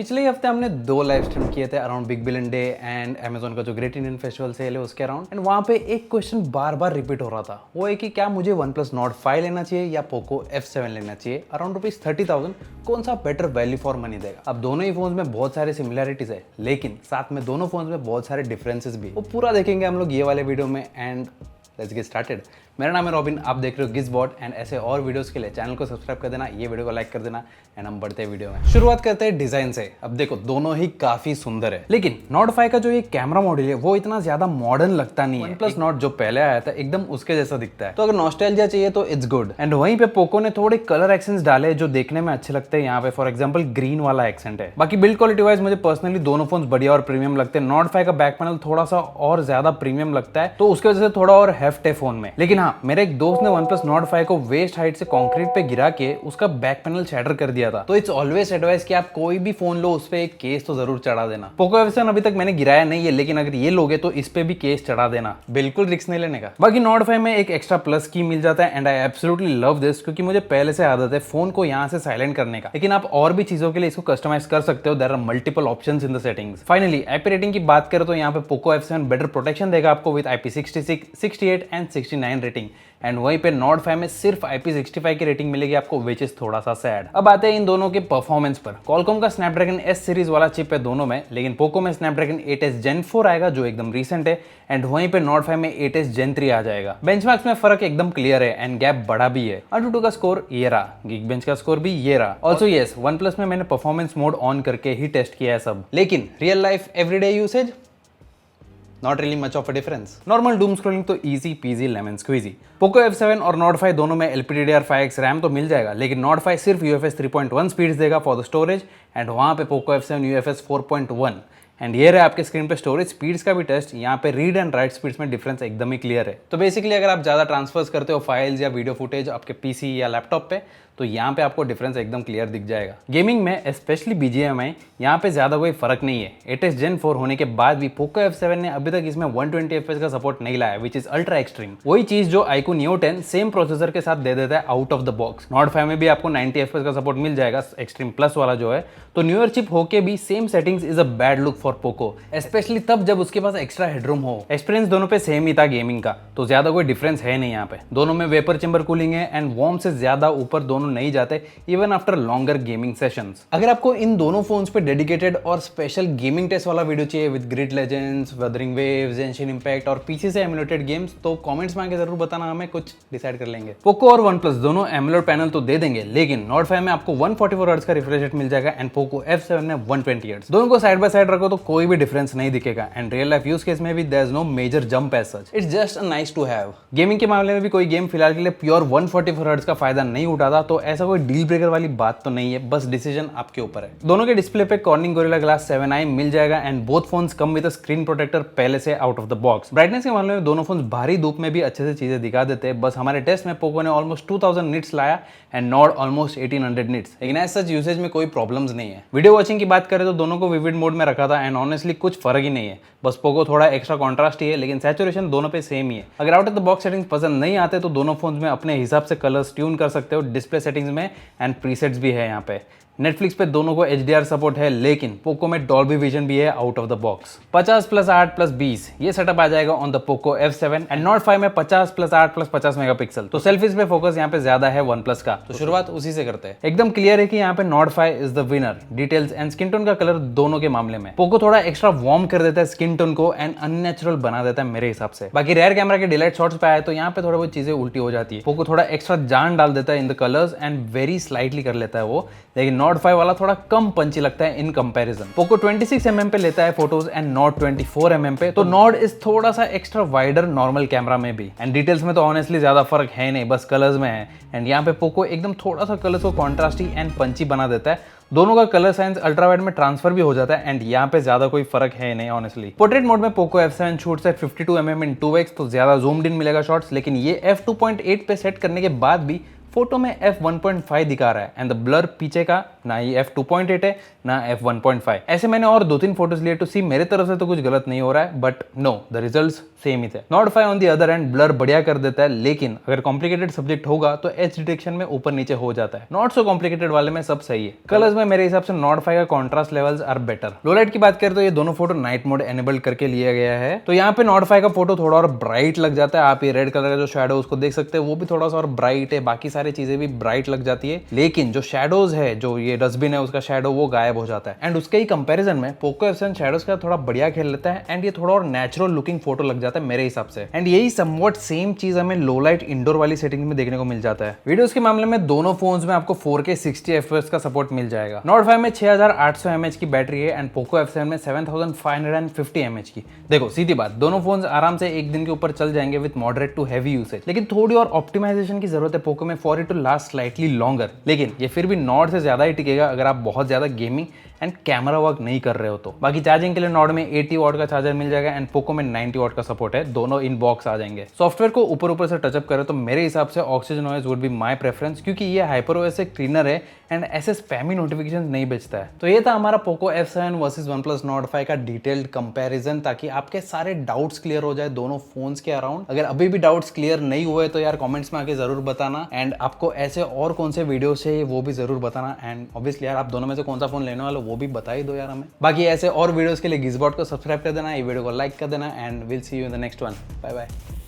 पिछले ही हफ्ते हमने 2 लाइव स्ट्रीम किए थे around big billion day and Amazon का जो ग्रेट इंडियन फेस्टिवल सेल है उसके अराउंड। एंड वहाँ पे एक क्वेश्चन बार बार रिपीट हो रहा था, वो है कि क्या मुझे OnePlus Nord 5 लेना चाहिए या पोको F7 लेना चाहिए अराउंड ₹30,000, कौन सा बेटर वैल्यू फॉर मनी देगा। अब दोनों ही फोन्स में बहुत सारे सिमिलैरिटीज है, लेकिन साथ में दोनों फोन्स में बहुत सारे डिफरेंसेस भी। वो पूरा देखेंगे हम लोग ये वाले वीडियो में। And let's get started. मेरा नाम है रॉबिन, आप देख रहे हो गिज़बॉट। एंड ऐसे और वीडियोस के लिए चैनल को सब्सक्राइब कर देना, ये वीडियो को लाइक कर देना। एंड हम बढ़ते हैं वीडियो में। शुरुआत करते हैं डिजाइन से। अब देखो दोनों ही काफी सुंदर है, लेकिन Nord 5 का जो ये कैमरा मॉडल है वो इतना ज्यादा मॉडर्न लगता नहीं है। OnePlus Nord जो पहले आया था एकदम उसके जैसा दिखता है, तो अगर नॉस्टैल्जिया चाहिए तो इट्स गुड। एंड वहीं पे पोको ने थोड़े कलर एक्सेंट्स डाले जो देखने में अच्छे लगते हैं। यहाँ पे फॉर एग्जाम्पल ग्रीन वाला एक्सेंट है। बाकी बिल्ड क्वालिटी वाइज मुझे पर्सनली दोनों फोन बढ़िया और प्रीमियम लगते हैं। Nord 5 का बैक पैनल थोड़ा सा और ज्यादा प्रीमियम लगता है, तो उसकी वजह से थोड़ा और हेफ्ट है फोन में। लेकिन हाँ, मेरे एक दोस्त ने OnePlus Nord 5 को वेस्ट हाइट से कंक्रीट पे गिरा के उसका बैक पैनल शैटर कर दिया था। तो इट्स ऑलवेज एडवाइस कि आप कोई भी फोन लो उस पे एक केस तो जरूर चढ़ा देना। पोको F7 अभी तक मैंने गिराया नहीं है, लेकिन अगर ये लोगे तो इस पे भी केस चढ़ा देना, बिल्कुल रिस्क नहीं लेने का। बाकी Nord 5 में एक एक्स्ट्रा प्लस की मिल जाता है and I absolutely love this, क्योंकि मुझे पहले से आदत है फोन को यहाँ से साइलेंट करने का। लेकिन आप और भी चीजों के लिए इसको कस्टमाइज कर सकते हो। There are multiple options in the settings. Finally IP rating की बात करें तो यहाँ पे पोको F7 बेटर प्रोटेक्शन देगा आपको with IP66, 68 and 69 rating. And वहीं पे Nord 5 में सिर्फ IP65 की रेटिंग मिलेगी आपको, विच इज थोड़ा सा सैड। अब आते हैं इन दोनों के परफॉर्मेंस पर। Qualcomm का Snapdragon S सीरीज वाला चिप है दोनों में, लेकिन पोको में Snapdragon 8s Gen 4 आएगा जो एकदम रिसेंट है। एंड वहीं पे Nord 5 में 8s Gen 3 आ जाएगा। बेंचमार्क्स में फर्क एकदम क्लियर है एंड गैप बड़ा भी है। AnTuTu का स्कोर ये रहा, Geekbench का स्कोर भी ये रहा। ऑल्सो येस, OnePlus में मैंने परफॉर्मेंस मोड ऑन करके ही टेस्ट किया है सब, लेकिन real life everyday usage Not really much of a difference. Normal doom scrolling तो easy peasy lemon squeezy। Poco F7 और Nord 5 दोनों में LPDDR5X रैम तो मिल जाएगा, लेकिन Nord 5 सिर्फ UFS 3.1 स्पीड्स देगा फॉर द स्टोरेज। एंड वहाँ पे Poco F7 UFS 4.1। एंड ये रहा आपके स्क्रीन पे स्टोरेज स्पीड्स का भी टेस्ट। यहाँ पे रीड एंड राइट स्पीड्स में डिफरेंस एकदम ही क्लियर है। तो बेसिकली अगर आप ज़्यादा ट्रांसफर्स करते हो फाइल्स या वीडियो फुटेज आपके PC या लैपटॉप पे, तो यहाँ पे आपको डिफरेंस एकदम क्लियर दिख जाएगा। गेमिंग में स्पेशली BGMI में यहाँ पे ज़्यादा कोई फर्क नहीं है। 8s Gen 4 होने के बाद भी Poco F7 ने अभी तक इसमें 120 FPS का सपोर्ट नहीं लाया, विच इज अल्ट्रा एक्सट्रीम। वही चीज़ जो iQOO Neo 10 सेम प्रोसेसर के साथ दे देता है out of the box. Nord 5 में भी आपको 90 FPS का सपोर्ट मिल जाएगा, एक्सट्रीम प्लस वाला जो है। तो न्यूअर चिप होके भी same settings is a bad look for Poco, specially तब जब उसके पास एक्स्ट्रा हेडरूम हो। एक्सपीरियंस दोनों पे सेम ही था गेमिंग का, तो ज्यादा कोई डिफरेंस है नहीं यहाँ पे। दोनों में वेपर चेंबर कूलिंग है एंड वार्म से ज्यादा ऊपर दोनों नहीं जाते even after longer gaming sessions. अगर आपको इन दोनों फोन्स पे डेडिकेटेड और स्पेशल गेमिंग टेस्ट वाला वीडियो चाहिए with Grid Legends, Weathering Waves, Genshin Impact और पीसी से एमुलेटेड गेम्स, तो कमेंट्स में आके जरूर बताना, हमें कुछ डिसाइड कर लेंगे। पोको और OnePlus दोनों एमुलेट पैनल तो दे देंगे, लेकिन Nord 5 में आपको 144 हर्ट्ज का रिफ्रेश रेट मिल जाएगा एंड पोको F7 में 120 हर्ट्ज। दोनों को साइड बाय साइड रखो तो कोई भी डिफरेंस नहीं दिखेगा। And real life use case में भी there is no major jump as such, it's just a nice to have. Gaming के मामले में भी कोई गेम फिलहाल के लिए प्योर 144 हर्ट्ज का फायदा नहीं उठाता, तो ऐसा कोई डील ब्रेकर वाली बात तो नहीं है, बस डिसीजन आपके ऊपर है। दोनों के डिस्प्ले पे Corning Gorilla Glass 7i मिल जाएगा and both phones come with screen protector पहले से out of the box. Brightness के मामले में दोनों फोन्स भारी धूप में भी अच्छे से चीजें दिखा देते हैं। बस हमारे टेस्ट में पोको ने ऑलमोस्ट 2000 निट्स लाया एंड Nord ऑलमोस्ट 1800 निट्स, लेकिन एज सच यूसेज में कोई प्रॉब्लम्स नहीं है। वीडियो वॉचिंग की बात करें तो दोनों को विविड मोड में रखा था एंड ऑनेस्टली कुछ फर्क ही नहीं है, बस पोको थोड़ा एक्स्ट्रा कॉन्ट्रास्ट ही है, लेकिन सैचुरेशन दोनों पे सेम ही है। अगर out of the box settings पसंद नहीं आते तो दोनों फोन्स में अपने हिसाब से कलर्स ट्यून कर सकते हो डिस्प्ले सेटिंग्स में, एंड प्रीसेट्स भी है यहाँ पे। नेटफ्लिक्स पे दोनों को HDR सपोर्ट है, लेकिन पोको में डॉल्बी विजन भी है आउट ऑफ द बॉक्स। 50 + 8 + 20 ये सेटअप आ जाएगा on the Poco F7 and Nord 5 में 50 + 8 + 50 मेगापिक्सल। तो सेल्फीज पे फोकस यहाँ पे ज्यादा है OnePlus का, तो शुरुआत उसी से करते हैं। एकदम क्लियर है कि यहाँ पे Nord 5 is the winner. Details and skin tone का कलर दोनों के मामले में पोको थोड़ा एक्स्ट्रा वार्म कर देता है स्किन टोन को एंड अननेचुरल बना देता है मेरे हिसाब से। बाकी रेयर कैमरा के डिलाइट शॉट्स पे आए तो यहाँ पे थोड़ा बहुत चीजें उल्टी हो जाती है। पोको थोड़ा एक्स्ट्रा जान डाल देता है in the colours and very slightly कर लेता है वो, लेकिन Nord 5 वाला थोड़ा कम पंची लगता है इन कंपैरिजन। पोको 26 mm पे लेता है फोटोज एंड Nord 24 mm पे, तो Nord इज थोड़ा सा एक्स्ट्रा वाइडर नॉर्मल कैमरा में भी। एंड डिटेल्स में तो ऑनेस्टली ज्यादा फर्क है नहीं, बस कलर्स में है। एंड यहाँ पे पोको एकदम थोड़ा सा कलर्स को कॉन्ट्रास्टी एंड पंची बना देता है। दोनों का कलर साइंस अल्ट्रा वाइड में ट्रांसफर भी हो जाता है एंड यहाँ पे ज्यादा कोई फर्क है नहीं ऑनेस्टली। पोर्ट्रेट मोड में Poco F7 shoots at 52 mm in 2x, तो ज्यादा जूम्ड इन मिलेगा शॉट्स, लेकिन ये f2.8 पे सेट करने के बाद भी फोटो में f1.5 दिखा रहा है एंड द ब्लर पीछे का ना ही f2.8 है ना f1.5। ऐसे मैंने और 2-3 फोटोज लिए टू सी मेरे तरफ से तो कुछ गलत नहीं हो रहा है, but no, the results same ही थे। Not 5 on the other end blur बढ़िया कर देता है, लेकिन अगर कॉम्प्लिकेटेड सब्जेक्ट होगा तो एज डिटेक्शन में ऊपर नीचे हो जाता है। नॉट सो कॉम्प्लिकेटेड वाले में सब सही है। कलर्स में मेरे हिसाब से नॉट 5 का contrast levels are better. Low light की बात करें तो ये दोनों फोटो नाइट मोड एनेबल्ड करके लिया गया है, तो यहाँ पे नॉट 5 का फोटो थोड़ा और ब्राइट लग जाता है। आप ये रेड कलर का जो शैडो उसको देख सकते हैं, वो भी थोड़ा सा और ब्राइट है, बाकी सारी चीजें भी ब्राइट लग जाती है, लेकिन जो शैडोज है, जो ये डस्टबिन है उसका शैडो, वो गायब हो जाता है। एंड उसके ही कंपैरिजन में पोको F7 शैडोज का थोड़ा बढ़िया खेल लेता है एंड ये थोड़ा और नेचुरल लुकिंग फोटो लग जाता है मेरे हिसाब से। एंड यही समवॉट सेम चीज हमें लो लाइट इंडोर वाली सेटिंग में देखने को मिल जाता है। वीडियोस के मामले में दोनों फोन्स में आपको 4K 60 FPS का सपोर्ट मिल जाएगा। नॉट 5 में 6800 mAh की बैटरी है एंड पोको F7 में 7550 mAh की। देखो सीधी बात, दोनों फोन्स आराम से एक दिन के ऊपर चल जाएंगे with moderate to heavy usage, लेकिन थोड़ी और ऑप्टिमाइजेशन की जरूरत है पोको में for it to last slightly longer. लेकिन ये फिर भी नॉट से ज्यादा ही टिकेगा अगर आप बहुत ज्यादा गेमिंग एंड कैमरा वर्क नहीं कर रहे हो तो। बाकी चार्जिंग के लिए नॉड में 80 वॉट का चार्जर मिल जाएगा एंड पोको में 90 वॉट का सपोर्ट है, दोनों इन बॉक्स आ जाएंगे। सॉफ्टवेयर को ऊपर से टचअप करें तो मेरे हिसाब से oxygen OS would be my preference, क्योंकि ये हाइपर ओएस से क्लीनर है एंड ऐसे स्पैमी नोटिफिकेशन नहीं बेचता है। तो ये था हमारा Poco F7 versus OnePlus Nord 5 का डिटेल्ड कंपैरिजन, ताकि आपके सारे डाउट्स क्लियर हो जाए दोनों फोन्स के अराउंड। अगर अभी भी डाउट्स क्लियर नहीं हुए तो यार कमेंट्स में आके जरूर बताना, एंड आपको ऐसे और कौन से वीडियो चाहिए वो भी जरूर बताना। एंड ऑब्वियसली यार आप दोनों में से कौन सा फोन लेने वाले वो भी बता ही दो यार हमें। बाकी ऐसे और वीडियोस के लिए गिजबॉट को सब्सक्राइब कर देना, ये वीडियो को लाइक कर देना and will see you in the next one. Bye bye.